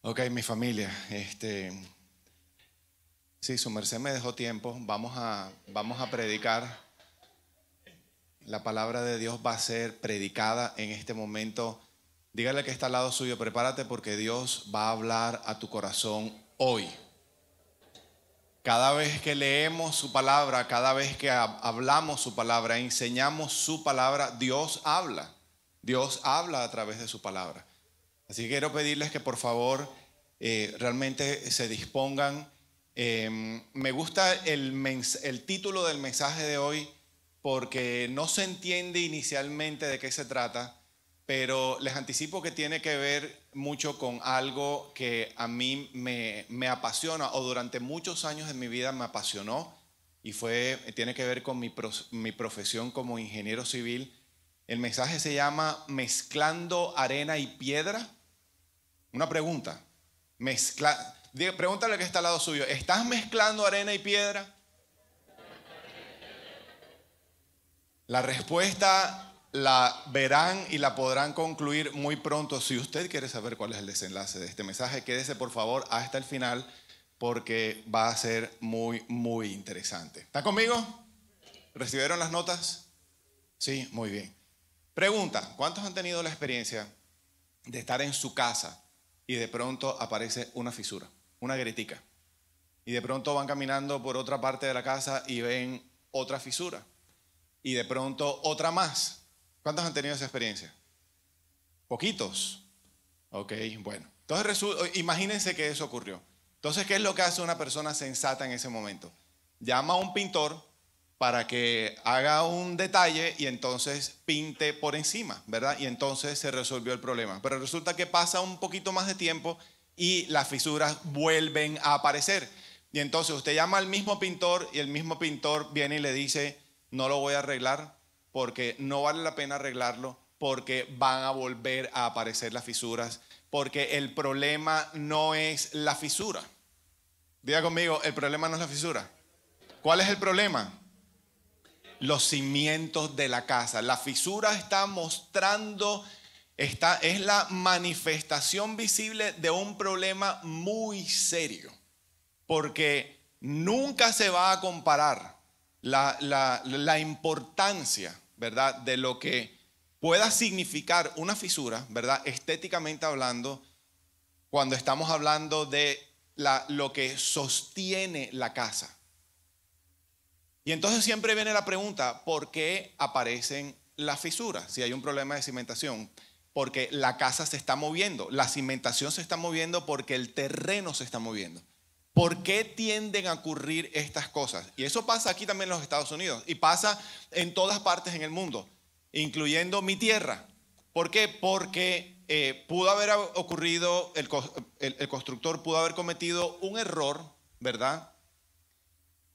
Ok, mi familia, sí, su merced me dejó tiempo, vamos a predicar. La palabra de Dios va a ser predicada en este momento. Dígale que está al lado suyo, prepárate porque Dios va a hablar a tu corazón hoy. Cada vez que leemos su palabra, cada vez que hablamos su palabra, enseñamos su palabra, Dios habla. Dios habla a través de su palabra. Así que quiero pedirles que por favor realmente se dispongan. Me gusta el título del mensaje de hoy porque no se entiende inicialmente de qué se trata, pero les anticipo que tiene que ver mucho con algo que a mí me apasiona o durante muchos años de mi vida me apasionó y tiene que ver con mi profesión como ingeniero civil. El mensaje se llama Mezclando arena y piedra. Una pregunta. Pregúntale al que está al lado suyo. ¿Estás mezclando arena y piedra? La respuesta la verán y la podrán concluir muy pronto. Si usted quiere saber cuál es el desenlace de este mensaje, quédese por favor hasta el final porque va a ser muy, muy interesante. ¿Está conmigo? ¿Recibieron las notas? Sí, muy bien. Pregunta, ¿cuántos han tenido la experiencia de estar en su casa y de pronto aparece una fisura, una grietica? Y de pronto van caminando por otra parte de la casa y ven otra fisura. Y de pronto otra más. ¿Cuántos han tenido esa experiencia? Poquitos. Ok, bueno. Entonces imagínense que eso ocurrió. Entonces, ¿qué es lo que hace una persona sensata en ese momento? Llama a un pintor para que haga un detalle y entonces pinte por encima, ¿verdad? Y entonces se resolvió el problema. Pero resulta que pasa un poquito más de tiempo y las fisuras vuelven a aparecer. Y entonces usted llama al mismo pintor y el mismo pintor viene y le dice, no lo voy a arreglar porque no vale la pena arreglarlo, porque van a volver a aparecer las fisuras, porque el problema no es la fisura. Diga conmigo, el problema no es la fisura. ¿Cuál es el problema? Los cimientos de la casa. La fisura está mostrando, es la manifestación visible de un problema muy serio, porque nunca se va a comparar la importancia, ¿verdad?, de lo que pueda significar una fisura, ¿verdad?, estéticamente hablando, cuando estamos hablando de lo que sostiene la casa. Y entonces siempre viene la pregunta, ¿por qué aparecen las fisuras? Si hay un problema de cimentación, porque la casa se está moviendo, la cimentación se está moviendo porque el terreno se está moviendo. ¿Por qué tienden a ocurrir estas cosas? Y eso pasa aquí también en los Estados Unidos y pasa en todas partes en el mundo, incluyendo mi tierra. ¿Por qué? Porque pudo haber ocurrido, el constructor pudo haber cometido un error, ¿verdad?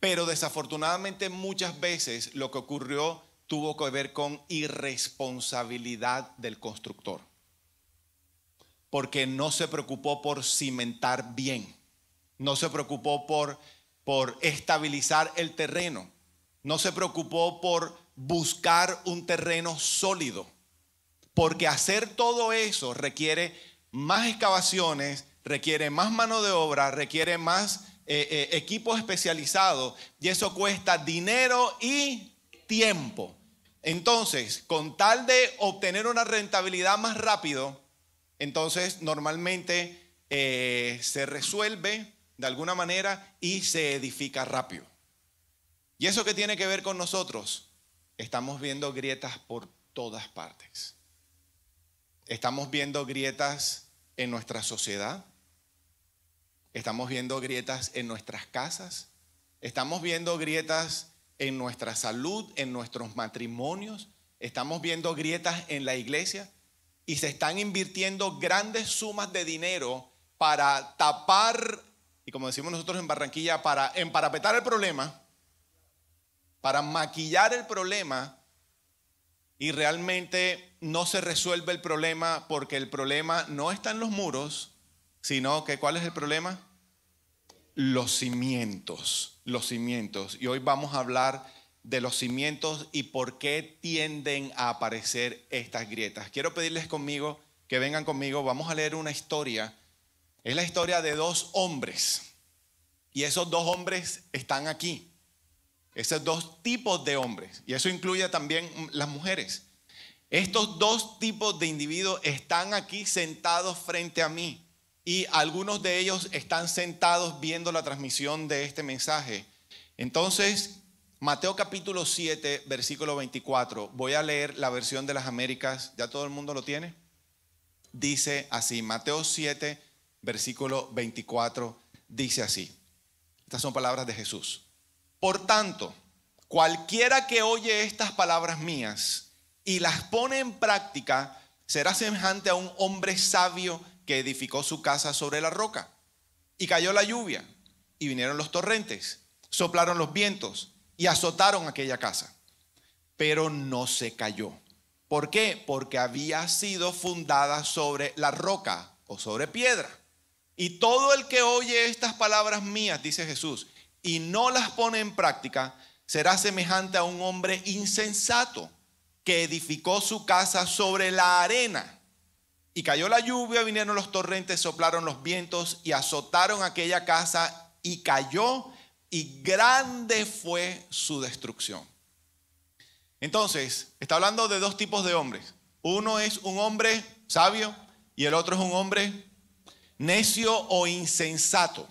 Pero desafortunadamente muchas veces lo que ocurrió tuvo que ver con irresponsabilidad del constructor, porque no se preocupó por cimentar bien. No se preocupó por estabilizar el terreno. No se preocupó por buscar un terreno sólido. Porque hacer todo eso requiere más excavaciones, requiere más mano de obra, requiere más equipos especializados. Y eso cuesta dinero y tiempo. Entonces, con tal de obtener una rentabilidad más rápido, entonces normalmente se resuelve de alguna manera y se edifica rápido. ¿Y eso qué tiene que ver con nosotros? Estamos viendo grietas por todas partes. Estamos viendo grietas en nuestra sociedad. Estamos viendo grietas en nuestras casas. Estamos viendo grietas en nuestra salud, en nuestros matrimonios. Estamos viendo grietas en la iglesia. Y se están invirtiendo grandes sumas de dinero para tapar, y como decimos nosotros en Barranquilla, para emparapetar el problema, para maquillar el problema, y realmente no se resuelve el problema porque el problema no está en los muros, sino que ¿cuál es el problema? Los cimientos, los cimientos. Y hoy vamos a hablar de los cimientos y por qué tienden a aparecer estas grietas. Quiero pedirles que vengan conmigo, vamos a leer una historia Es la historia de dos hombres. Y esos dos hombres están aquí. Esos dos tipos de hombres. Y eso incluye también las mujeres. Estos dos tipos de individuos están aquí sentados frente a mí. Y algunos de ellos están sentados viendo la transmisión de este mensaje. Entonces, Mateo capítulo 7, versículo 24. Voy a leer la versión de las Américas. ¿Ya todo el mundo lo tiene? Dice así, Mateo 7, versículo 24, dice así. Estas son palabras de Jesús. Por tanto, cualquiera que oye estas palabras mías y las pone en práctica, será semejante a un hombre sabio que edificó su casa sobre la roca. Y cayó la lluvia, y vinieron los torrentes, soplaron los vientos, y azotaron aquella casa. Pero no se cayó. ¿Por qué? Porque había sido fundada sobre la roca o sobre piedra. Y todo el que oye estas palabras mías, dice Jesús, y no las pone en práctica, será semejante a un hombre insensato que edificó su casa sobre la arena. Y cayó la lluvia, vinieron los torrentes, soplaron los vientos y azotaron aquella casa y cayó, y grande fue su destrucción. Entonces, está hablando de dos tipos de hombres. Uno es un hombre sabio y el otro es un hombre necio o insensato.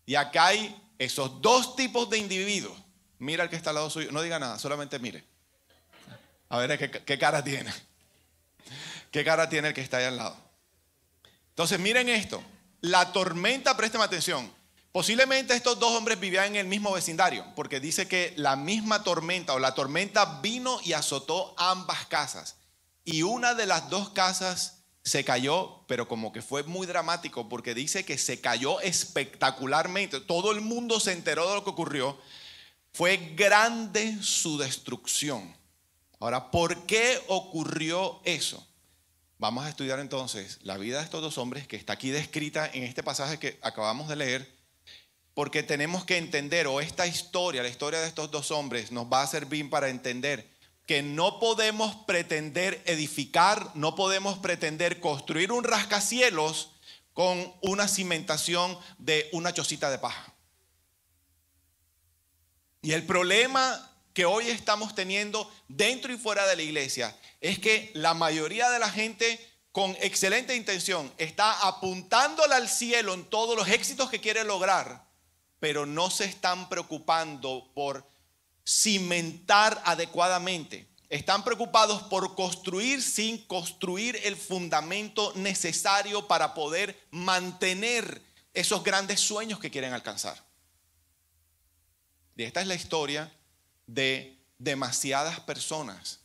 Y acá hay esos dos tipos de individuos. Mira el que está al lado suyo, no diga nada, solamente mire. A ver qué cara tiene. ¿Qué cara tiene el que está ahí al lado? Entonces miren esto. La tormenta, présteme atención. Posiblemente estos dos hombres vivían en el mismo vecindario, porque dice que la misma tormenta o la tormenta vino y azotó ambas casas. Y una de las dos casas se cayó, pero como que fue muy dramático, porque dice que se cayó espectacularmente. Todo el mundo se enteró de lo que ocurrió. Fue grande su destrucción. Ahora, ¿por qué ocurrió eso? Vamos a estudiar entonces la vida de estos dos hombres que está aquí descrita en este pasaje que acabamos de leer, porque tenemos que entender, o esta historia, la historia de estos dos hombres nos va a servir para entender que no podemos pretender edificar, no podemos pretender construir un rascacielos con una cimentación de una chocita de paja. Y el problema que hoy estamos teniendo dentro y fuera de la iglesia es que la mayoría de la gente con excelente intención está apuntándole al cielo en todos los éxitos que quiere lograr, pero no se están preocupando por cimentar adecuadamente. Están preocupados por construir sin construir el fundamento necesario para poder mantener esos grandes sueños que quieren alcanzar. Y esta es la historia de demasiadas personas.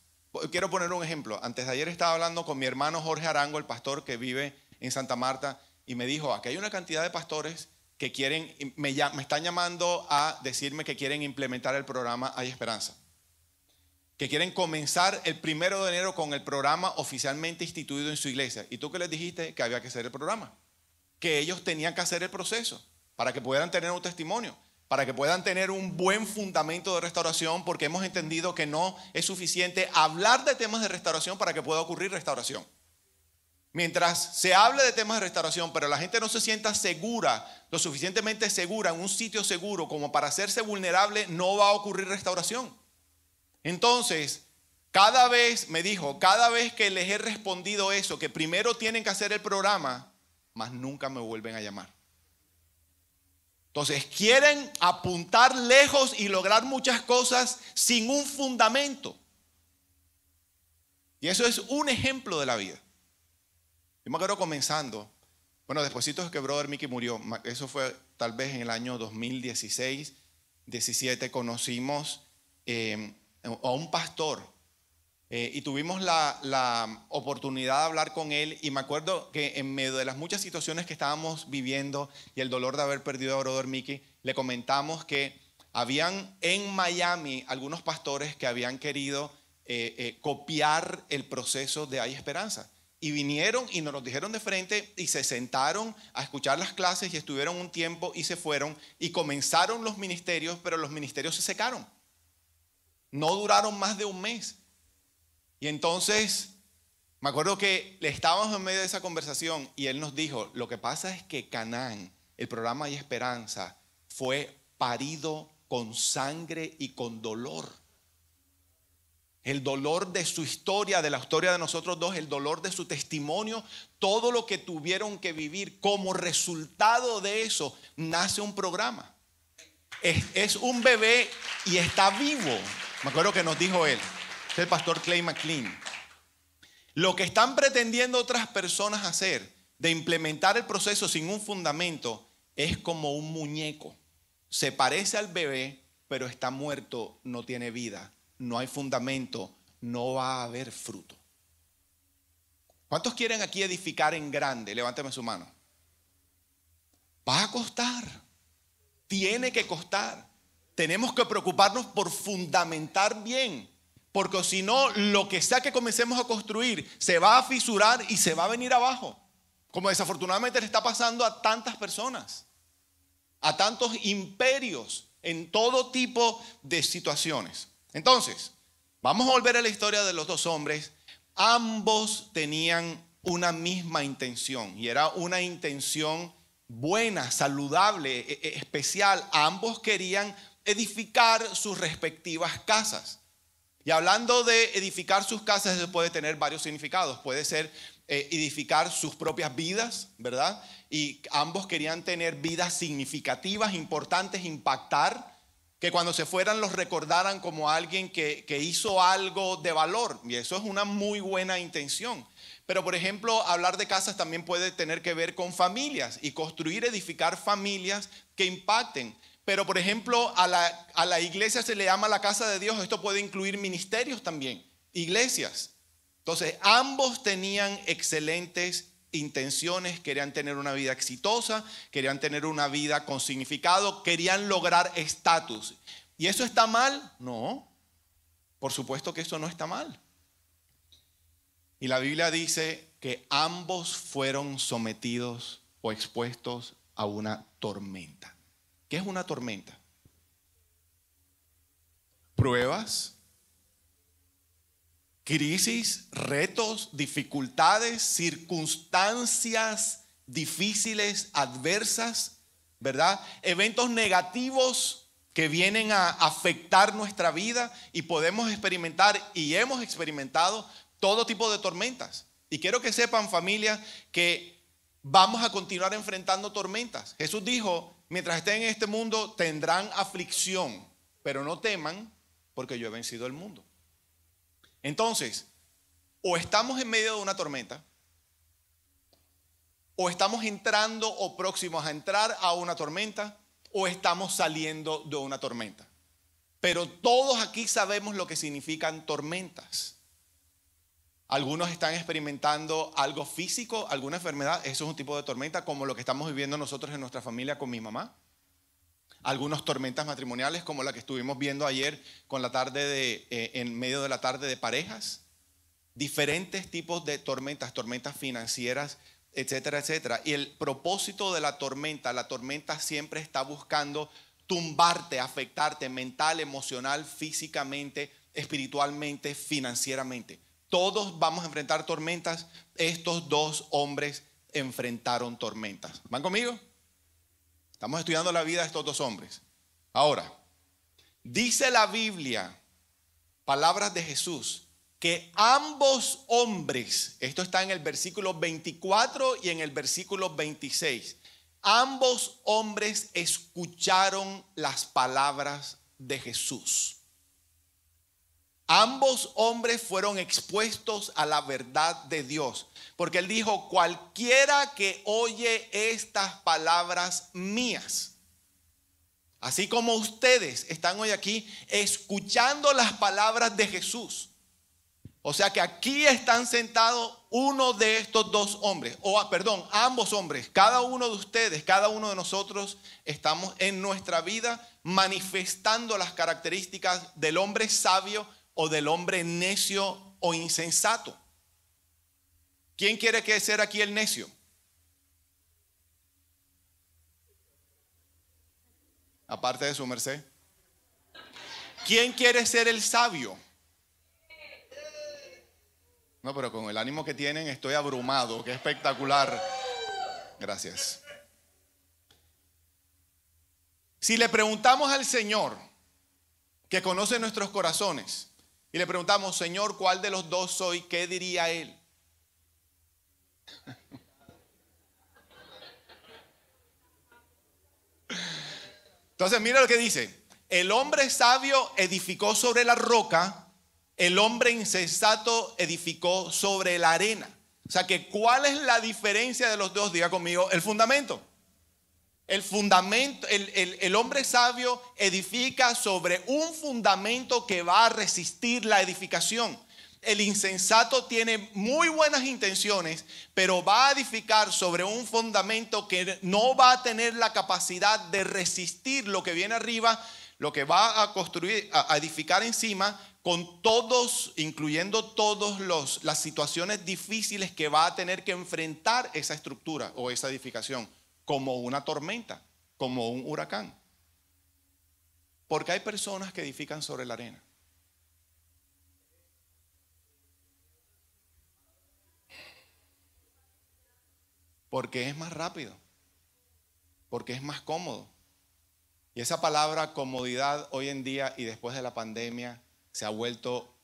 Quiero poner un ejemplo. Antes de ayer estaba hablando con mi hermano Jorge Arango, el pastor que vive en Santa Marta, y me dijo, aquí hay una cantidad de pastores que quieren, me están llamando a decirme que quieren implementar el programa Hay Esperanza, que quieren comenzar el 1 de enero con el programa oficialmente instituido en su iglesia. ¿Y tú qué les dijiste? Que había que hacer el programa, que ellos tenían que hacer el proceso para que pudieran tener un testimonio, para que puedan tener un buen fundamento de restauración, porque hemos entendido que no es suficiente hablar de temas de restauración para que pueda ocurrir restauración. Mientras se hable de temas de restauración, pero la gente no se sienta segura, lo suficientemente segura, en un sitio seguro como para hacerse vulnerable, no va a ocurrir restauración. Entonces, cada vez que les he respondido eso, que primero tienen que hacer el programa, más nunca me vuelven a llamar. Entonces quieren apuntar lejos y lograr muchas cosas sin un fundamento. Y eso es un ejemplo de la vida. Yo me acuerdo comenzando, bueno, despuesito de que Brother Mickey murió, eso fue tal vez en el año 2016, 17, conocimos a un pastor y tuvimos la oportunidad de hablar con él, y me acuerdo que en medio de las muchas situaciones que estábamos viviendo y el dolor de haber perdido a Brother Mickey, le comentamos que habían en Miami algunos pastores que habían querido copiar el proceso de Hay Esperanza, y vinieron y nos lo dijeron de frente y se sentaron a escuchar las clases y estuvieron un tiempo y se fueron y comenzaron los ministerios, pero los ministerios se secaron, no duraron más de un mes. Y entonces Me acuerdo que estábamos en medio de esa conversación y él nos dijo, lo que pasa es que Canaán, el programa Hay Esperanza, fue parido con sangre y con dolor. El dolor de su historia, de la historia de nosotros dos, el dolor de su testimonio, todo lo que tuvieron que vivir, como resultado de eso, nace un programa. Es un bebé y está vivo. Me acuerdo que nos dijo él, es el pastor Clay McLean. Lo que están pretendiendo otras personas hacer, de implementar el proceso sin un fundamento, es como un muñeco. Se parece al bebé, pero está muerto, no tiene vida. No hay fundamento, no va a haber fruto. ¿Cuántos quieren aquí edificar en grande? Levánteme su mano. Va a costar. Tiene que costar. Tenemos que preocuparnos por fundamentar bien. Porque si no, lo que sea que comencemos a construir se va a fisurar y se va a venir abajo. Como desafortunadamente le está pasando a tantas personas. A tantos imperios en todo tipo de situaciones. Entonces, vamos a volver a la historia de los dos hombres. Ambos tenían una misma intención y era una intención buena, saludable, especial. Ambos querían edificar sus respectivas casas. Y hablando de edificar sus casas, eso puede tener varios significados. Puede ser edificar sus propias vidas, ¿verdad? Y ambos querían tener vidas significativas, importantes, impactar. Que cuando se fueran los recordaran como alguien que hizo algo de valor. Y eso es una muy buena intención. Pero por ejemplo, hablar de casas también puede tener que ver con familias. Y construir, edificar familias que impacten. Pero por ejemplo, a la iglesia se le llama la casa de Dios. Esto puede incluir ministerios también. Iglesias. Entonces, ambos tenían excelentes intenciones, querían tener una vida exitosa, querían tener una vida con significado, querían lograr estatus. ¿Y eso está mal? No, por supuesto que eso no está mal. Y la Biblia dice que ambos fueron sometidos o expuestos a una tormenta. ¿Qué es una tormenta? Pruebas, crisis, retos, dificultades, circunstancias difíciles, adversas, ¿verdad? Eventos negativos que vienen a afectar nuestra vida y podemos experimentar y hemos experimentado todo tipo de tormentas. Y quiero que sepan, familia, que vamos a continuar enfrentando tormentas. Jesús dijo, mientras estén en este mundo tendrán aflicción, pero no teman porque yo he vencido el mundo. Entonces, o estamos en medio de una tormenta, o estamos entrando o próximos a entrar a una tormenta, o estamos saliendo de una tormenta. Pero todos aquí sabemos lo que significan tormentas. Algunos están experimentando algo físico, alguna enfermedad, eso es un tipo de tormenta, como lo que estamos viviendo nosotros en nuestra familia con mi mamá. Algunas tormentas matrimoniales como la que estuvimos viendo ayer con la tarde en medio de la tarde de parejas. Diferentes tipos de tormentas, tormentas financieras, etcétera, etcétera. Y el propósito de la tormenta siempre está buscando tumbarte, afectarte mental, emocional, físicamente, espiritualmente, financieramente. Todos vamos a enfrentar tormentas. Estos dos hombres enfrentaron tormentas. ¿Van conmigo? Estamos estudiando la vida de estos dos hombres. Ahora, dice la Biblia, palabras de Jesús, que ambos hombres, esto está en el versículo 24 y en el versículo 26, ambos hombres escucharon las palabras de Jesús. Ambos hombres fueron expuestos a la verdad de Dios. Porque él dijo, cualquiera que oye estas palabras mías, así como ustedes están hoy aquí escuchando las palabras de Jesús. O sea que aquí están sentados uno de estos dos hombres, ambos hombres. Cada uno de ustedes, cada uno de nosotros estamos en nuestra vida manifestando las características del hombre sabio o del hombre necio o insensato. ¿Quién quiere ser aquí el necio? Aparte de su merced. ¿Quién quiere ser el sabio? No, pero con el ánimo que tienen estoy abrumado. Qué espectacular. Gracias. Si le preguntamos al Señor, que conoce nuestros corazones, y le preguntamos, Señor, ¿cuál de los dos soy? ¿Qué diría Él? Entonces, mira lo que dice. El hombre sabio edificó sobre la roca, el hombre insensato edificó sobre la arena. O sea que, ¿cuál es la diferencia de los dos? Diga conmigo, el fundamento. El fundamento, el hombre sabio edifica sobre un fundamento que va a resistir la edificación. El insensato tiene muy buenas intenciones, pero va a edificar sobre un fundamento que no va a tener la capacidad de resistir lo que viene arriba, lo que va a construir, a edificar encima, con todos, incluyendo todas las situaciones difíciles que va a tener que enfrentar esa estructura o esa edificación, como una tormenta, como un huracán. Porque hay personas que edifican sobre la arena. Porque es más rápido, porque es más cómodo. Y esa palabra comodidad hoy en día y después de la pandemia se ha vuelto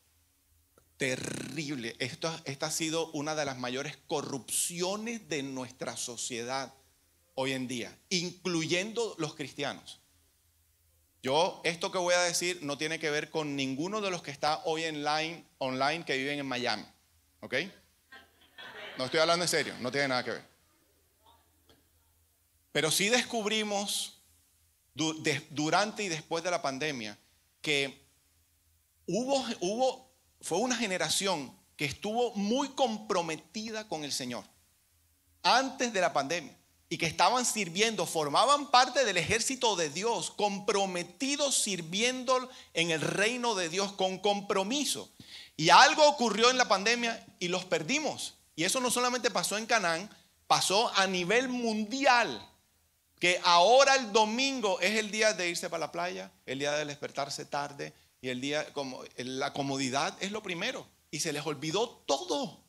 terrible. Esta ha sido una de las mayores corrupciones de nuestra sociedad hoy en día, incluyendo los cristianos. Esto que voy a decir no tiene que ver con ninguno de los que está hoy online que viven en Miami, ¿ok? No estoy hablando en serio, no tiene nada que ver. Pero sí descubrimos durante y después de la pandemia que fue una generación que estuvo muy comprometida con el Señor antes de la pandemia y que estaban sirviendo, formaban parte del ejército de Dios, comprometidos sirviendo en el reino de Dios con compromiso. Y algo ocurrió en la pandemia y los perdimos. Y eso no solamente pasó en Canaán, pasó a nivel mundial. Que ahora el domingo es el día de irse para la playa, el día de despertarse tarde y el día, como la comodidad es lo primero. Y se les olvidó todo.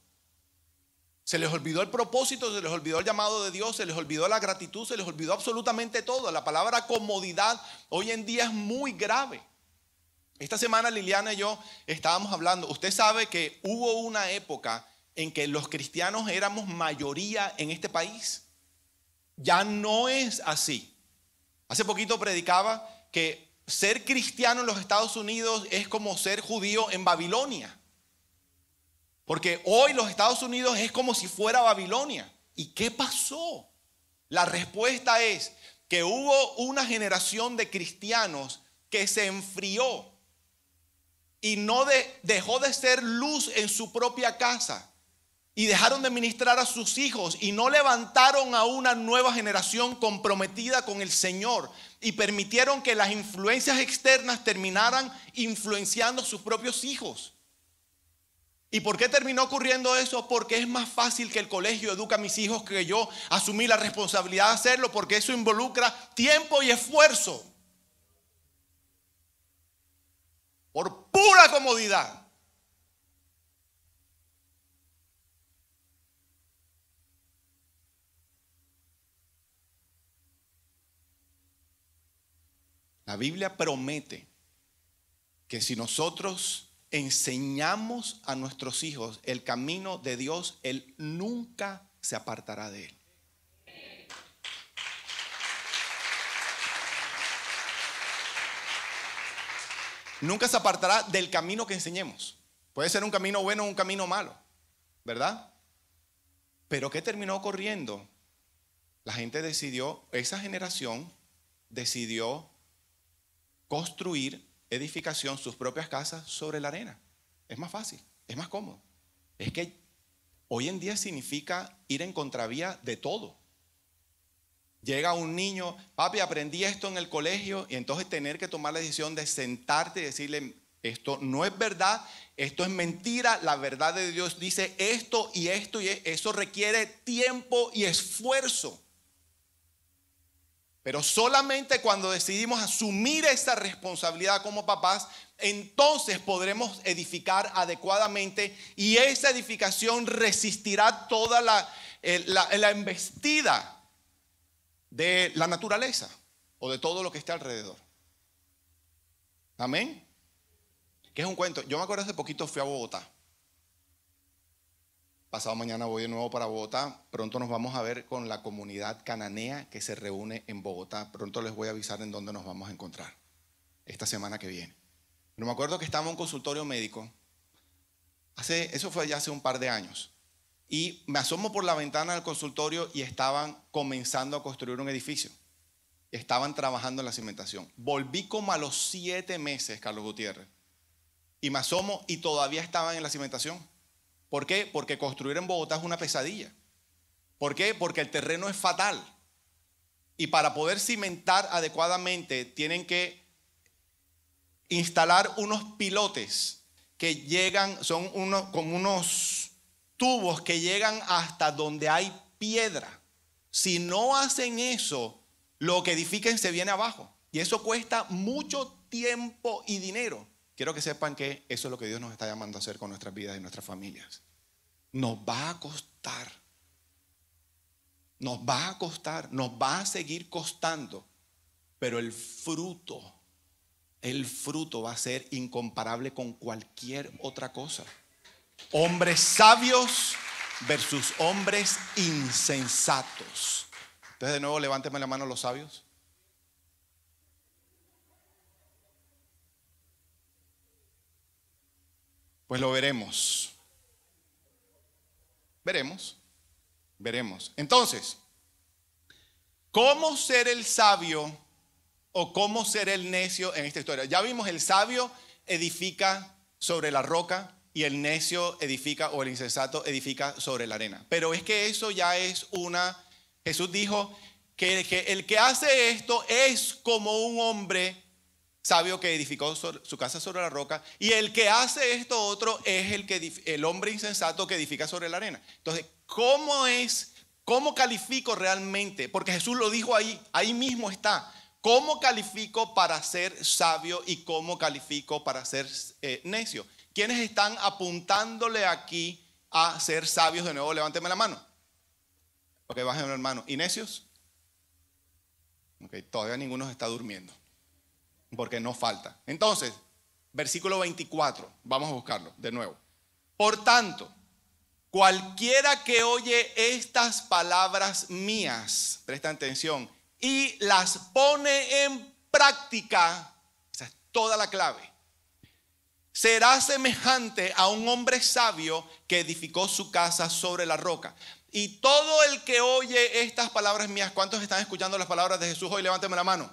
Se les olvidó el propósito, se les olvidó el llamado de Dios, se les olvidó la gratitud, se les olvidó absolutamente todo. La palabra comodidad hoy en día es muy grave. Esta semana Liliana y yo estábamos hablando. Usted sabe que hubo una época en que los cristianos éramos mayoría en este país. Ya no es así. Hace poquito predicaba que ser cristiano en los Estados Unidos es como ser judío en Babilonia. Porque hoy los Estados Unidos es como si fuera Babilonia. ¿Y qué pasó? La respuesta es que hubo una generación de cristianos que se enfrió y no dejó de ser luz en su propia casa. Y dejaron de ministrar a sus hijos y no levantaron a una nueva generación comprometida con el Señor y permitieron que las influencias externas terminaran influenciando a sus propios hijos. ¿Y por qué terminó ocurriendo eso? Porque es más fácil que el colegio eduque a mis hijos que yo asumir la responsabilidad de hacerlo, porque eso involucra tiempo y esfuerzo. Por pura comodidad. La Biblia promete que si nosotros enseñamos a nuestros hijos el camino de Dios, Él nunca se apartará de él. Nunca se apartará del camino que enseñemos. Puede ser un camino bueno o un camino malo, ¿verdad? Pero ¿qué terminó ocurriendo? La gente esa generación decidió construir edificación, sus propias casas sobre la arena. Es más fácil, es más cómodo. Es que hoy en día significa ir en contravía de todo. Llega un niño, papi, aprendí esto en el colegio, y entonces tener que tomar la decisión de sentarte y decirle, esto no es verdad, esto es mentira, la verdad de Dios dice esto y esto, y eso requiere tiempo y esfuerzo. Pero solamente cuando decidimos asumir esa responsabilidad como papás, entonces podremos edificar adecuadamente y esa edificación resistirá toda la embestida de la naturaleza o de todo lo que esté alrededor. Amén. Que es un cuento. Yo me acuerdo hace poquito fui a Bogotá. Pasado mañana voy de nuevo para Bogotá. Pronto nos vamos a ver con la comunidad cananea que se reúne en Bogotá. Pronto les voy a avisar en dónde nos vamos a encontrar esta semana que viene. Pero me acuerdo que estaba en un consultorio médico. Eso fue ya hace un par de años. Y me asomo por la ventana del consultorio y estaban comenzando a construir un edificio. Estaban trabajando en la cimentación. Volví como a los 7 meses, Carlos Gutiérrez. Y me asomo y todavía estaban en la cimentación. ¿Por qué? Porque construir en Bogotá es una pesadilla. ¿Por qué? Porque el terreno es fatal. Y para poder cimentar adecuadamente tienen que instalar unos pilotes que llegan, son como unos tubos que llegan hasta donde hay piedra. Si no hacen eso, lo que edifiquen se viene abajo. Y eso cuesta mucho tiempo y dinero. Quiero que sepan que eso es lo que Dios nos está llamando a hacer con nuestras vidas y nuestras familias. Nos va a costar. Nos va a costar. Nos va a seguir costando. Pero el fruto va a ser incomparable con cualquier otra cosa. Hombres sabios versus hombres insensatos. Entonces de nuevo levánteme la mano los sabios. Pues lo veremos. Veremos. Entonces, ¿cómo ser el sabio o cómo ser el necio en esta historia? Ya vimos, el sabio edifica sobre la roca y el necio edifica, o el insensato edifica sobre la arena. Pero es que eso ya es Jesús dijo que el que hace esto es como un hombre sabio que edificó su casa sobre la roca, y el que hace esto otro es el hombre insensato que edifica sobre la arena. Entonces, ¿cómo califico realmente? Porque Jesús lo dijo ahí mismo está. ¿Cómo califico para ser sabio y cómo califico para ser necio? ¿Quiénes están apuntándole aquí a ser sabios? De nuevo, levánteme la mano. Ok, bájenme la mano. ¿Y necios? Ok, todavía ninguno está durmiendo, porque no falta. Entonces, versículo 24, vamos a buscarlo de nuevo. Por tanto, cualquiera que oye estas palabras mías, presta atención, y las pone en práctica, esa es toda la clave, será semejante a un hombre sabio que edificó su casa sobre la roca. Y todo el que oye estas palabras mías, ¿cuántos están escuchando las palabras de Jesús hoy? Levánteme la mano.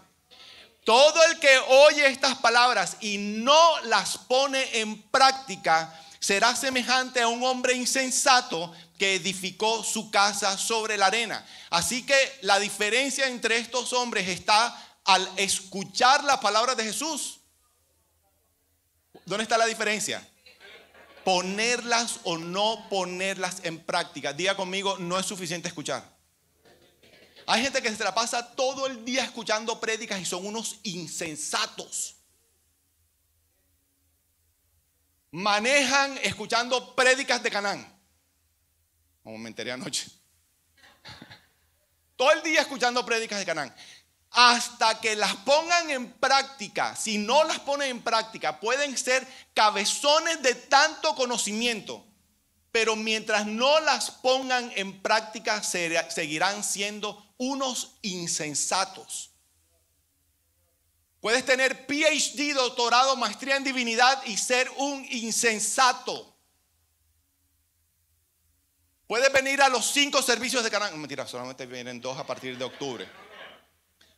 Todo el que oye estas palabras y no las pone en práctica será semejante a un hombre insensato que edificó su casa sobre la arena. Así que la diferencia entre estos hombres está al escuchar la palabra de Jesús. ¿Dónde está la diferencia? Ponerlas o no ponerlas en práctica. Diga conmigo, no es suficiente escuchar. Hay gente que se la pasa todo el día escuchando prédicas y son unos insensatos. Manejan escuchando prédicas de Canaán, como me enteré anoche. Todo el día escuchando prédicas de Canaán. Hasta que las pongan en práctica. Si no las ponen en práctica, pueden ser cabezones de tanto conocimiento, pero mientras no las pongan en práctica, seguirán siendo unos insensatos. Puedes tener PhD, doctorado, maestría en divinidad y ser un insensato. Puedes venir a los 5 servicios de Canaán. Mentira, solamente vienen 2 a partir de octubre.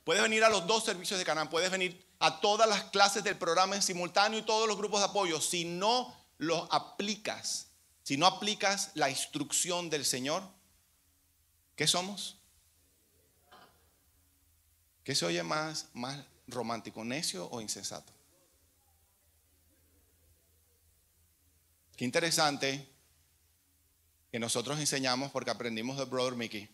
Puedes venir a los 2 servicios de Canaán. Puedes venir a todas las clases del programa en simultáneo y todos los grupos de apoyo. Si no los aplicas, si no aplicas la instrucción del Señor, ¿qué somos? ¿Qué se oye más romántico, necio o insensato? Qué interesante que nosotros enseñamos, porque aprendimos de Brother Mickey,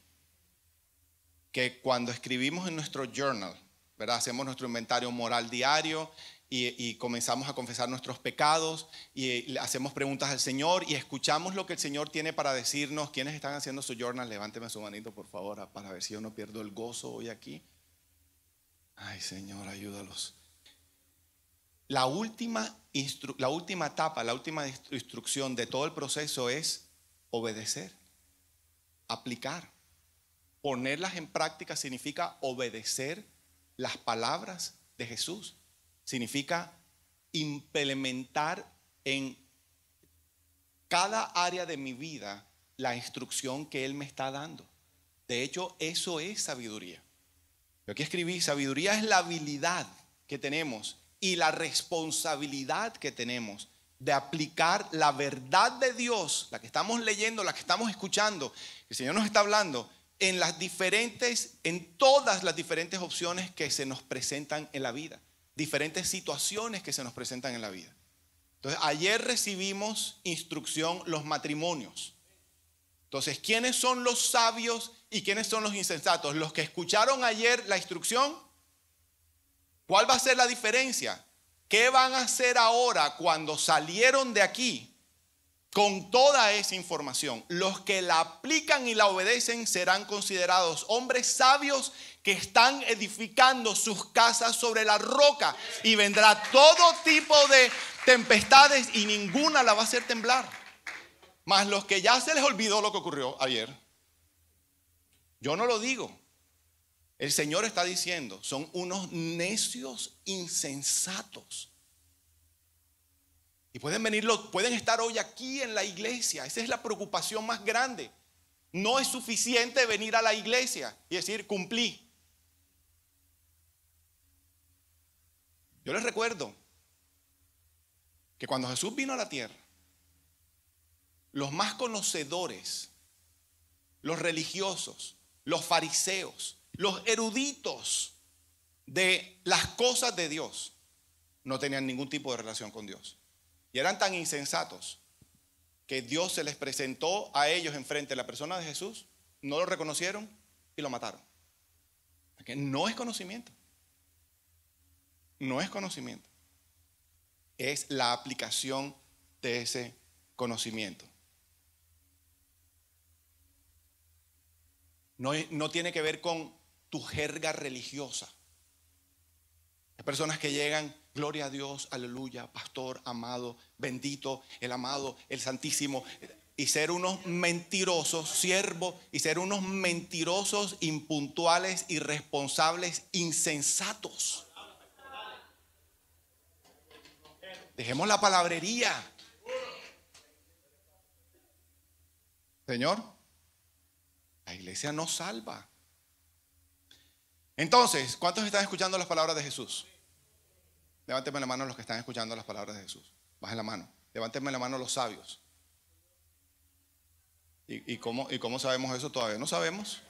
que cuando escribimos en nuestro journal, ¿verdad? Hacemos nuestro inventario moral diario y comenzamos a confesar nuestros pecados y hacemos preguntas al Señor y escuchamos lo que el Señor tiene para decirnos. ¿Quiénes están haciendo su journal? Levánteme su manito, por favor, para ver si yo no pierdo el gozo hoy aquí. Ay, Señor, ayúdalos. La última etapa, la última instrucción de todo el proceso es obedecer, aplicar. Ponerlas en práctica significa obedecer las palabras de Jesús. Significa implementar en cada área de mi vida la instrucción que Él me está dando. De hecho, eso es sabiduría. Yo aquí escribí, sabiduría es la habilidad que tenemos y la responsabilidad que tenemos de aplicar la verdad de Dios, la que estamos leyendo, la que estamos escuchando, que el Señor nos está hablando, en todas las diferentes opciones que se nos presentan en la vida, diferentes situaciones que se nos presentan en la vida. Entonces, ayer recibimos instrucción los matrimonios. Entonces, ¿quiénes son los sabios y quiénes son los insensatos? Los que escucharon ayer la instrucción. ¿Cuál va a ser la diferencia? ¿Qué van a hacer ahora cuando salieron de aquí con toda esa información? Los que la aplican y la obedecen serán considerados hombres sabios que están edificando sus casas sobre la roca, y vendrá todo tipo de tempestades y ninguna la va a hacer temblar. Mas los que ya se les olvidó lo que ocurrió ayer, yo no lo digo, el Señor está diciendo, son unos necios insensatos. Y pueden estar hoy aquí en la iglesia. Esa es la preocupación más grande. No es suficiente venir a la iglesia y decir, cumplí. Yo les recuerdo que cuando Jesús vino a la tierra, los más conocedores, los religiosos, los fariseos, los eruditos de las cosas de Dios, no tenían ningún tipo de relación con Dios. Y eran tan insensatos que Dios se les presentó a ellos enfrente de la persona de Jesús, no lo reconocieron y lo mataron. Porque no es conocimiento. No es conocimiento. Es la aplicación de ese conocimiento. No tiene que ver con tu jerga religiosa. Hay personas que llegan, gloria a Dios, aleluya, pastor, amado, bendito, el amado, el santísimo, y ser unos mentirosos, siervos, y ser unos mentirosos, impuntuales, irresponsables, insensatos. Dejemos la palabrería. Señor, la iglesia no salva. Entonces, ¿cuántos están escuchando las palabras de Jesús? Levánteme la mano los que están escuchando las palabras de Jesús. Bajen la mano. Levánteme la mano los sabios. ¿Y cómo sabemos eso? Todavía no sabemos.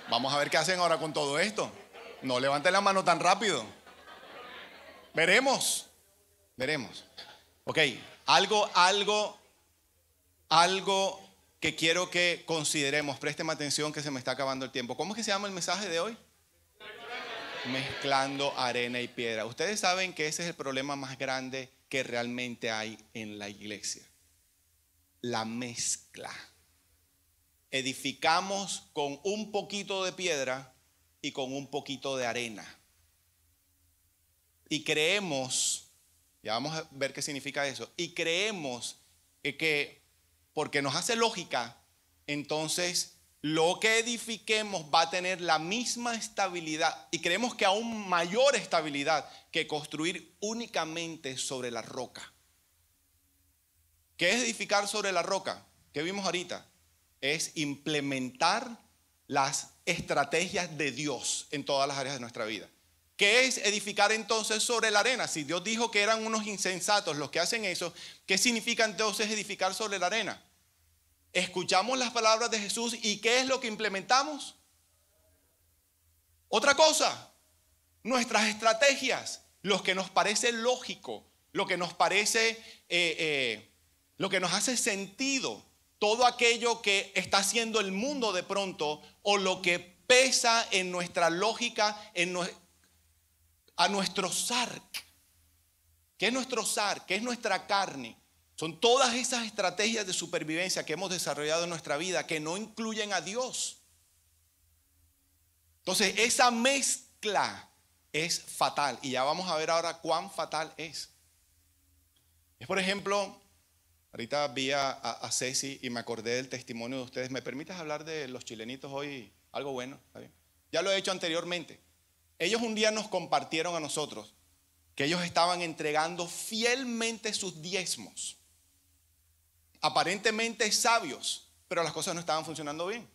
Vamos a ver qué hacen ahora con todo esto. No levanten la mano tan rápido. Veremos. Ok, algo que quiero que consideremos. Présteme atención que se me está acabando el tiempo. ¿Cómo es que se llama el mensaje de hoy? Mezclando arena y piedra. Ustedes saben que ese es el problema más grande que realmente hay en la iglesia. La mezcla. Edificamos con un poquito de piedra y con un poquito de arena. Y creemos, ya vamos a ver qué significa eso, y creemos que porque nos hace lógica, entonces lo que edifiquemos va a tener la misma estabilidad, y creemos que aún mayor estabilidad que construir únicamente sobre la roca. ¿Qué es edificar sobre la roca? ¿Qué vimos ahorita? Es implementar las estrategias de Dios en todas las áreas de nuestra vida. ¿Qué es edificar entonces sobre la arena? Si Dios dijo que eran unos insensatos los que hacen eso, ¿qué significa entonces edificar sobre la arena? Escuchamos las palabras de Jesús y ¿qué es lo que implementamos? Otra cosa, nuestras estrategias, lo que nos parece lógico, lo que nos parece, lo que nos hace sentido, todo aquello que está haciendo el mundo de pronto o lo que pesa en nuestra lógica, a nuestro sarc. ¿Qué es nuestro sarc? ¿Qué es nuestra carne? Son todas esas estrategias de supervivencia que hemos desarrollado en nuestra vida que no incluyen a Dios. Entonces, esa mezcla es fatal. Y ya vamos a ver ahora cuán fatal es. Es, por ejemplo, ahorita vi a Ceci y me acordé del testimonio de ustedes. ¿Me permites hablar de los chilenitos hoy? Algo bueno, ¿está bien? Ya lo he hecho anteriormente. Ellos un día nos compartieron a nosotros que ellos estaban entregando fielmente sus diezmos. Aparentemente sabios, pero las cosas no estaban funcionando bien.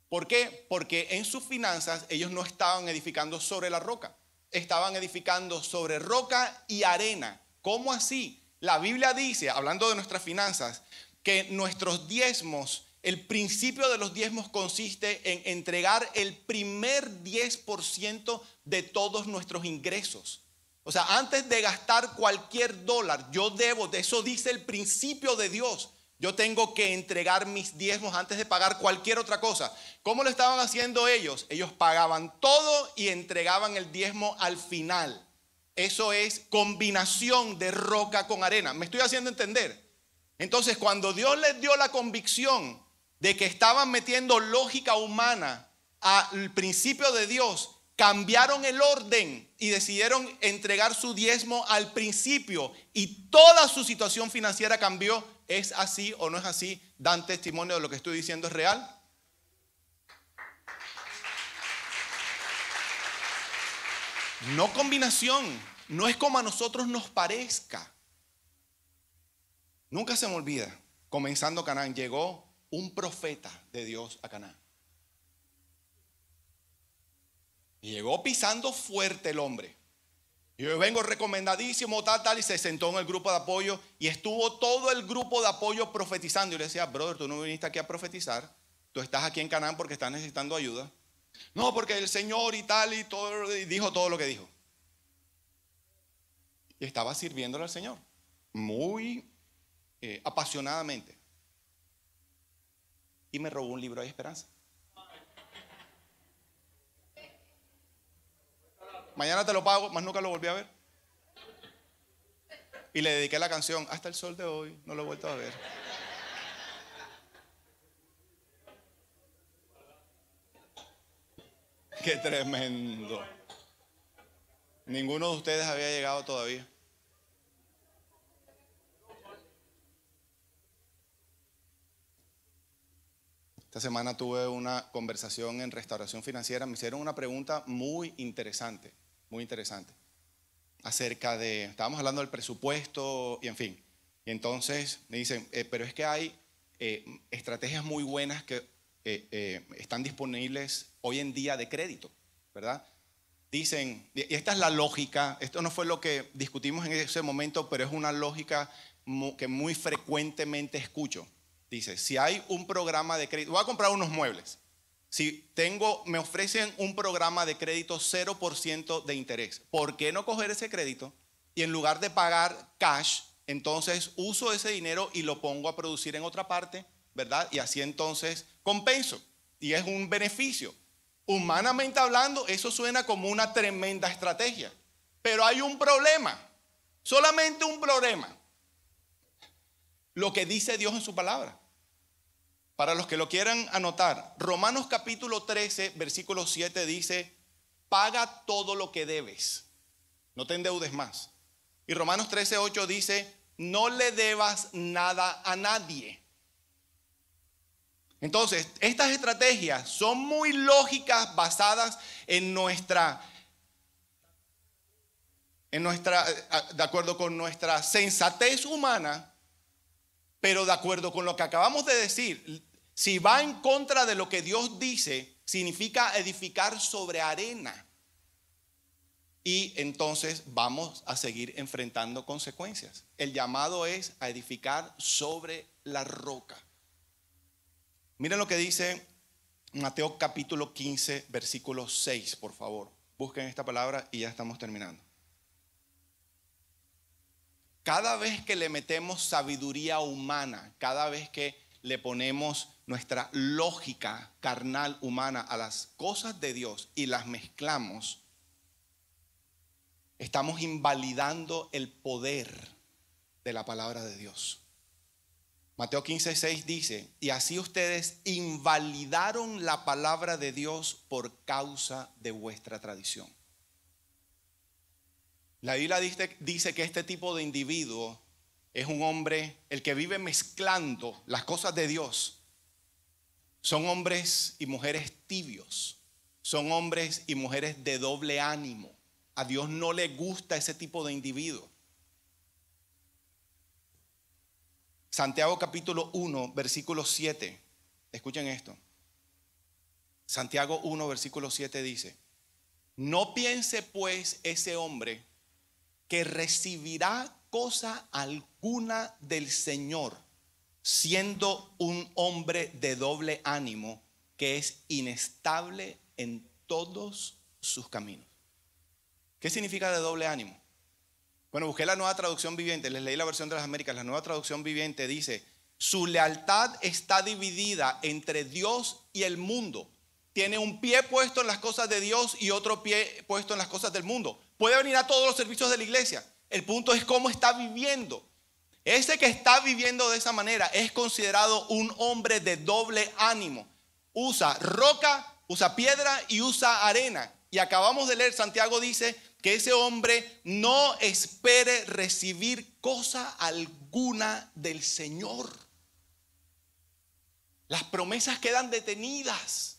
¿Por qué? Porque en sus finanzas ellos no estaban edificando sobre la roca. Estaban edificando sobre roca y arena. ¿Cómo así? La Biblia dice, hablando de nuestras finanzas, que nuestros diezmos, el principio de los diezmos consiste en entregar el primer 10% de todos nuestros ingresos. O sea, antes de gastar cualquier dólar, yo debo, de eso dice el principio de Dios. Yo tengo que entregar mis diezmos antes de pagar cualquier otra cosa. ¿Cómo lo estaban haciendo ellos? Ellos pagaban todo y entregaban el diezmo al final. Eso es combinación de roca con arena. ¿Me estoy haciendo entender? Entonces, cuando Dios les dio la convicción de que estaban metiendo lógica humana al principio de Dios, cambiaron el orden y decidieron entregar su diezmo al principio y toda su situación financiera cambió. ¿Es así o no es así? ¿Dan testimonio de lo que estoy diciendo es real? No combinación, no es como a nosotros nos parezca. Nunca se me olvida, comenzando Canaán, llegó un profeta de Dios a Canaán. Y llegó pisando fuerte el hombre. Y yo vengo recomendadísimo, tal, y se sentó en el grupo de apoyo y estuvo todo el grupo de apoyo profetizando. Y le decía, brother, tú no viniste aquí a profetizar, tú estás aquí en Canaán porque estás necesitando ayuda. No, porque el Señor y tal y todo, y dijo todo lo que dijo. Y estaba sirviéndole al Señor, muy apasionadamente. Y me robó un libro de esperanza. Mañana te lo pago, más nunca lo volví a ver. Y le dediqué la canción hasta el sol de hoy, no lo he vuelto a ver. Qué tremendo. Ninguno de ustedes había llegado todavía. Esta semana tuve una conversación en Restauración Financiera. Me hicieron una pregunta muy interesante, acerca de, estábamos hablando del presupuesto y en fin. Y entonces me dicen, pero es que hay estrategias muy buenas que están disponibles hoy en día de crédito, ¿verdad? Dicen, y esta es la lógica, esto no fue lo que discutimos en ese momento, pero es una lógica que muy frecuentemente escucho. Dice, si hay un programa de crédito, voy a comprar unos muebles. Si me ofrecen un programa de crédito 0% de interés, ¿por qué no coger ese crédito y en lugar de pagar cash, entonces uso ese dinero y lo pongo a producir en otra parte, ¿verdad? Y así entonces compenso y es un beneficio. Humanamente hablando, eso suena como una tremenda estrategia, pero hay un problema, solamente un problema. Lo que dice Dios en su palabra. Para los que lo quieran anotar, Romanos capítulo 13, versículo 7 dice, paga todo lo que debes, no te endeudes más. Y Romanos 13, 8 dice, no le debas nada a nadie. Entonces, estas estrategias son muy lógicas, basadas en nuestra, de acuerdo con nuestra sensatez humana. Pero de acuerdo con lo que acabamos de decir, si va en contra de lo que Dios dice, significa edificar sobre arena. Y entonces vamos a seguir enfrentando consecuencias. El llamado es a edificar sobre la roca. Miren lo que dice Mateo capítulo 15, versículo 6, por favor. Busquen esta palabra y ya estamos terminando. Cada vez que le metemos sabiduría humana, cada vez que le ponemos nuestra lógica carnal humana a las cosas de Dios y las mezclamos, estamos invalidando el poder de la palabra de Dios. Mateo 15:6 dice: y así ustedes invalidaron la palabra de Dios por causa de vuestra tradición. La Biblia dice que este tipo de individuo es un hombre, el que vive mezclando las cosas de Dios. Son hombres y mujeres tibios, son hombres y mujeres de doble ánimo. A Dios no le gusta ese tipo de individuo. Santiago capítulo 1, versículo 7. Escuchen esto. Santiago 1, versículo 7 dice: no piense pues ese hombre que recibirá cosa alguna del Señor, siendo un hombre de doble ánimo, que es inestable en todos sus caminos. ¿Qué significa de doble ánimo? Bueno, busqué la Nueva Traducción Viviente, les leí la versión de las Américas. La Nueva Traducción Viviente dice: su lealtad está dividida entre Dios y el mundo. Tiene un pie puesto en las cosas de Dios y otro pie puesto en las cosas del mundo. Puede venir a todos los servicios de la iglesia. El punto es cómo está viviendo. Ese que está viviendo de esa manera es considerado un hombre de doble ánimo. Usa roca, usa piedra y usa arena. Y acabamos de leer, Santiago dice que ese hombre no espere recibir cosa alguna del Señor. Las promesas quedan detenidas.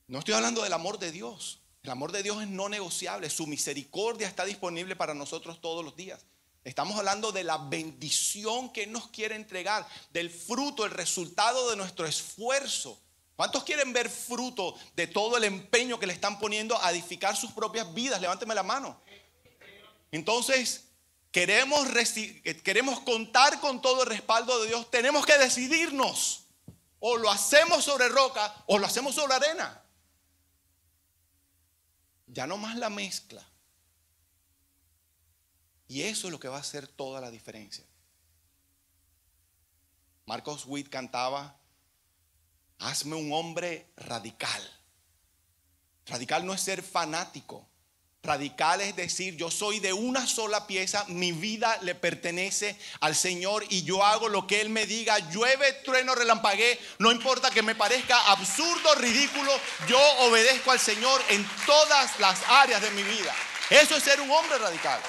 No estoy hablando del amor de Dios. El amor de Dios es no negociable. Su misericordia está disponible para nosotros todos los días. Estamos hablando de la bendición que Él nos quiere entregar, del fruto, el resultado de nuestro esfuerzo. ¿Cuántos quieren ver fruto de todo el empeño que le están poniendo a edificar sus propias vidas? Levánteme la mano. Entonces, queremos contar con todo el respaldo de Dios. Tenemos que decidirnos. O lo hacemos sobre roca o lo hacemos sobre arena. Ya no más la mezcla. Y eso es lo que va a hacer toda la diferencia. Marcos Witt cantaba: hazme un hombre radical. Radical no es ser fanático. Radical es decir, yo soy de una sola pieza, mi vida le pertenece al Señor y yo hago lo que Él me diga. Llueve, trueno, relampaguee, no importa que me parezca absurdo, ridículo, yo obedezco al Señor en todas las áreas de mi vida. Eso es ser un hombre radical.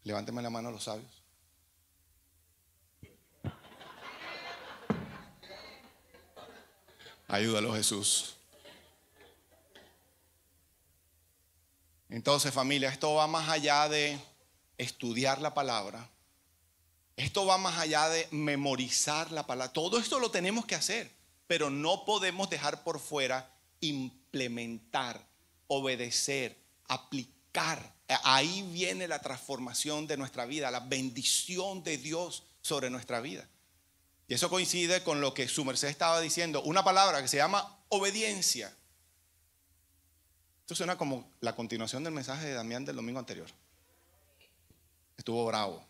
Levánteme la mano a los sabios. Ayúdalo, Jesús. Entonces, familia, esto va más allá de estudiar la palabra. Esto va más allá de memorizar la palabra. Todo esto lo tenemos que hacer, pero no podemos dejar por fuera implementar, obedecer, aplicar. Ahí viene la transformación de nuestra vida, la bendición de Dios sobre nuestra vida. Y eso coincide con lo que su merced estaba diciendo, una palabra que se llama obediencia. Esto suena como la continuación del mensaje de Damián del domingo anterior. Estuvo bravo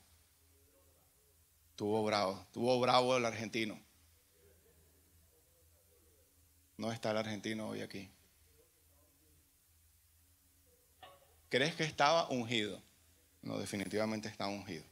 el argentino. No está el argentino hoy aquí. ¿Crees que estaba ungido? No, definitivamente está ungido.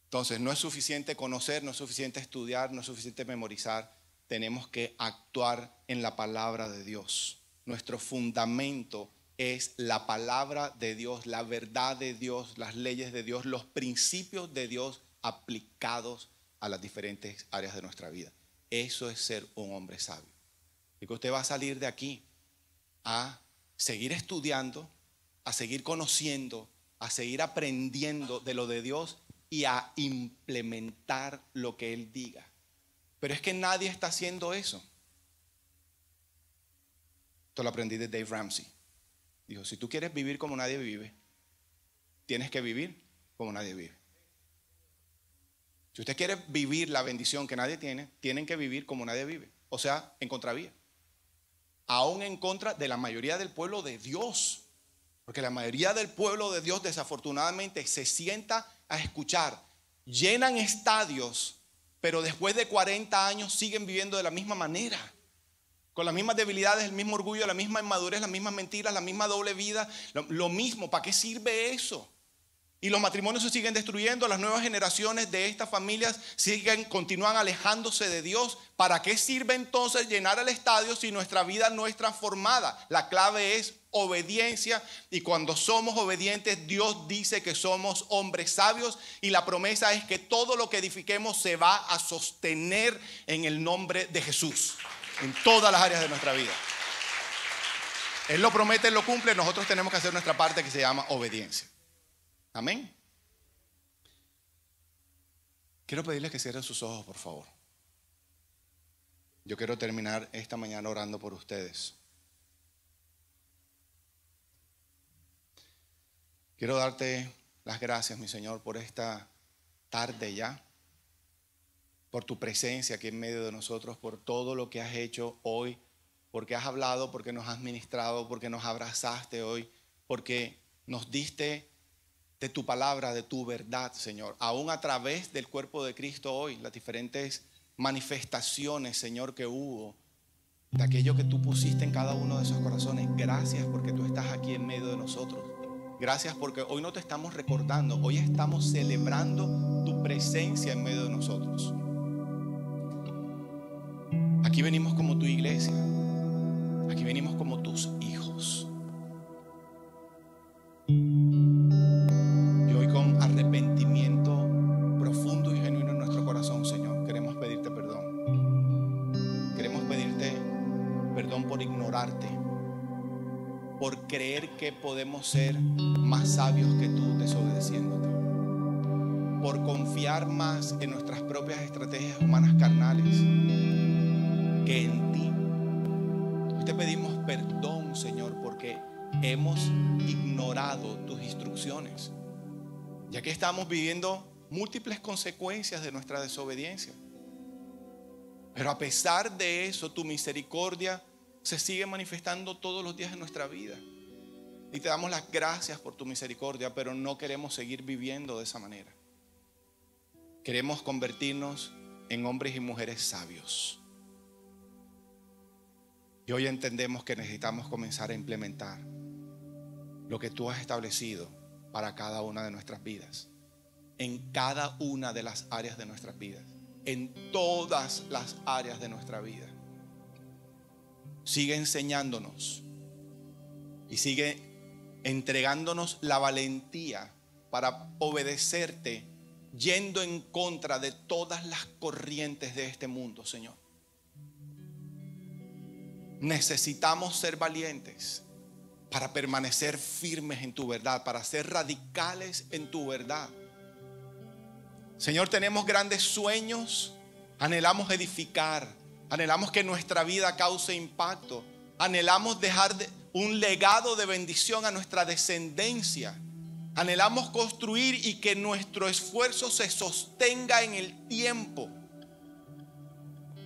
Entonces, no es suficiente conocer, no es suficiente estudiar, no es suficiente memorizar. Tenemos que actuar en la palabra de Dios. Nuestro fundamento es la palabra de Dios, la verdad de Dios, las leyes de Dios, los principios de Dios aplicados a las diferentes áreas de nuestra vida. Eso es ser un hombre sabio. Y que usted va a salir de aquí a seguir estudiando, a seguir conociendo, a seguir aprendiendo de lo de Dios y a implementar lo que Él diga. Pero es que nadie está haciendo eso. Esto lo aprendí de Dave Ramsey. Dijo, si tú quieres vivir como nadie vive, tienes que vivir como nadie vive. Si usted quiere vivir la bendición que nadie tiene, tienen que vivir como nadie vive. O sea, en contravía. Aún en contra de la mayoría del pueblo de Dios. Porque la mayoría del pueblo de Dios desafortunadamente se sienta a escuchar. Llenan estadios, pero después de 40 años siguen viviendo de la misma manera. Con las mismas debilidades, el mismo orgullo, la misma inmadurez, las mismas mentiras, la misma doble vida. Lo mismo, ¿para qué sirve eso? Y los matrimonios se siguen destruyendo, las nuevas generaciones de estas familias continúan alejándose de Dios. ¿Para qué sirve entonces llenar el estadio si nuestra vida no es transformada? La clave es obediencia, y cuando somos obedientes, Dios dice que somos hombres sabios, y la promesa es que todo lo que edifiquemos se va a sostener en el nombre de Jesús, en todas las áreas de nuestra vida. Él lo promete, Él lo cumple, nosotros tenemos que hacer nuestra parte, que se llama obediencia. Amén. Quiero pedirles que cierren sus ojos, por favor. Yo quiero terminar esta mañana orando por ustedes. Quiero darte las gracias, mi Señor, por esta tarde ya, por tu presencia aquí en medio de nosotros, por todo lo que has hecho hoy, porque has hablado, porque nos has ministrado, porque nos abrazaste hoy, porque nos diste de tu palabra, de tu verdad, Señor, aún a través del cuerpo de Cristo hoy, las diferentes manifestaciones, Señor, que hubo, de aquello que tú pusiste en cada uno de esos corazones. Gracias porque tú estás aquí en medio de nosotros. Gracias porque hoy no te estamos recordando, hoy estamos celebrando tu presencia en medio de nosotros. Aquí venimos como tu iglesia, aquí venimos como tus hijos. Y hoy, con arrepentimiento profundo y genuino en nuestro corazón, Señor, queremos pedirte perdón. Queremos pedirte perdón por ignorarte, por creer que podemos ser más sabios que tú desobedeciéndote, por confiar más en nuestras propias estrategias humanas carnales que en ti. Hoy te pedimos perdón, Señor, porque hemos ignorado tus instrucciones, ya que estamos viviendo múltiples consecuencias de nuestra desobediencia. Pero a pesar de eso, tu misericordia se sigue manifestando todos los días en nuestra vida. Y te damos las gracias por tu misericordia, pero no queremos seguir viviendo de esa manera. Queremos convertirnos en hombres y mujeres sabios. Y hoy entendemos que necesitamos comenzar a implementar lo que tú has establecido para cada una de nuestras vidas, en cada una de las áreas de nuestras vidas, en todas las áreas de nuestra vida. Sigue enseñándonos y sigue entregándonos la valentía para obedecerte, yendo en contra de todas las corrientes de este mundo, Señor. Necesitamos ser valientes para permanecer firmes en tu verdad, para ser radicales en tu verdad. Señor, tenemos grandes sueños, anhelamos edificar, anhelamos que nuestra vida cause impacto, anhelamos dejar un legado de bendición a nuestra descendencia, anhelamos construir y que nuestro esfuerzo se sostenga en el tiempo.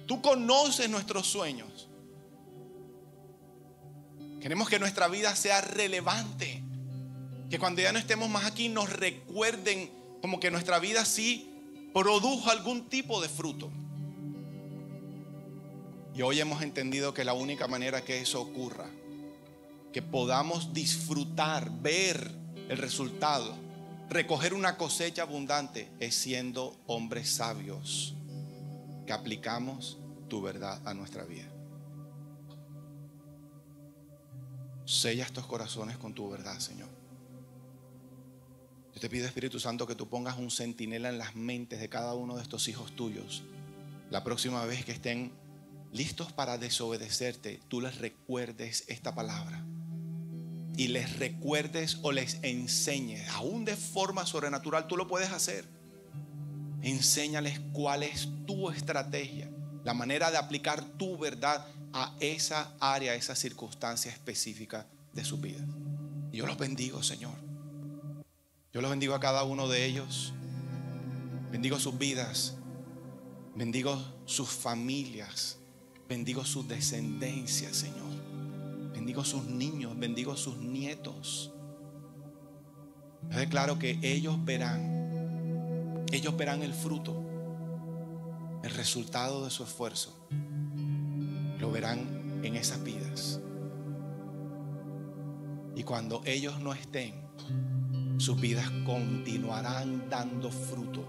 Tú conoces nuestros sueños. Queremos que nuestra vida sea relevante, que cuando ya no estemos más aquí nos recuerden como que nuestra vida sí produjo algún tipo de fruto. Y hoy hemos entendido que la única manera que eso ocurra, que podamos disfrutar, ver el resultado, recoger una cosecha abundante, es siendo hombres sabios que aplicamos tu verdad a nuestra vida. Sella estos corazones con tu verdad, Señor. Yo te pido, Espíritu Santo, que tú pongas un centinela en las mentes de cada uno de estos hijos tuyos. La próxima vez que estén listos para desobedecerte, tú les recuerdes esta palabra y les recuerdes o les enseñes, aún de forma sobrenatural. Tú lo puedes hacer. Enséñales cuál es tu estrategia, la manera de aplicar tu verdad a esa área, a esa circunstancia específica de su vida. Y yo los bendigo, Señor. Yo los bendigo a cada uno de ellos. Bendigo sus vidas. Bendigo sus familias. Bendigo su descendencia, Señor. Bendigo sus niños. Bendigo sus nietos. Yo declaro que ellos verán el fruto, el resultado de su esfuerzo. Lo verán en esas vidas. Y cuando ellos no estén, sus vidas continuarán dando fruto,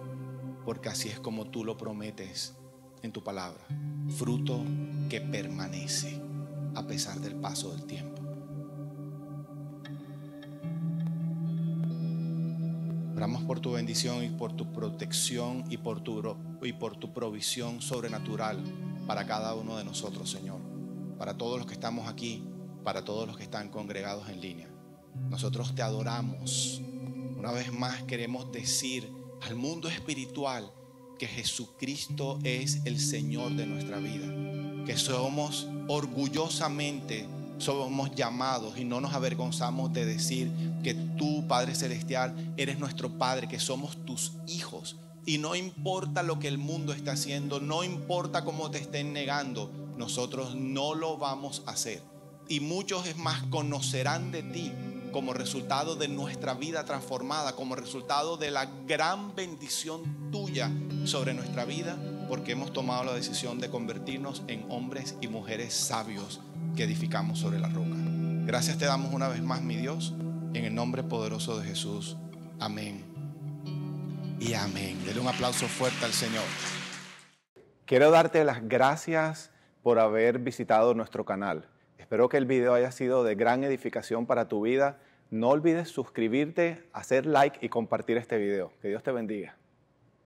porque así es como tú lo prometes en tu palabra. Fruto que permanece a pesar del paso del tiempo. Oramos por tu bendición y por tu protección y por tu provisión sobrenatural para cada uno de nosotros, Señor. Para todos los que estamos aquí, para todos los que están congregados en línea. Nosotros te adoramos. Una vez más queremos decir al mundo espiritual que Jesucristo es el Señor de nuestra vida. Que somos orgullosamente llamados y no nos avergonzamos de decir que tú, Padre Celestial, eres nuestro Padre, que somos tus hijos. Y no importa lo que el mundo está haciendo, no importa cómo te estén negando, nosotros no lo vamos a hacer. Y muchos es más conocerán de ti como resultado de nuestra vida transformada, como resultado de la gran bendición tuya sobre nuestra vida, porque hemos tomado la decisión de convertirnos en hombres y mujeres sabios que edificamos sobre la roca. Gracias te damos una vez más, mi Dios, en el nombre poderoso de Jesús. Amén y amén. Dele un aplauso fuerte al Señor. Quiero darte las gracias por haber visitado nuestro canal. Espero que el video haya sido de gran edificación para tu vida. No olvides suscribirte, hacer like y compartir este video. Que Dios te bendiga.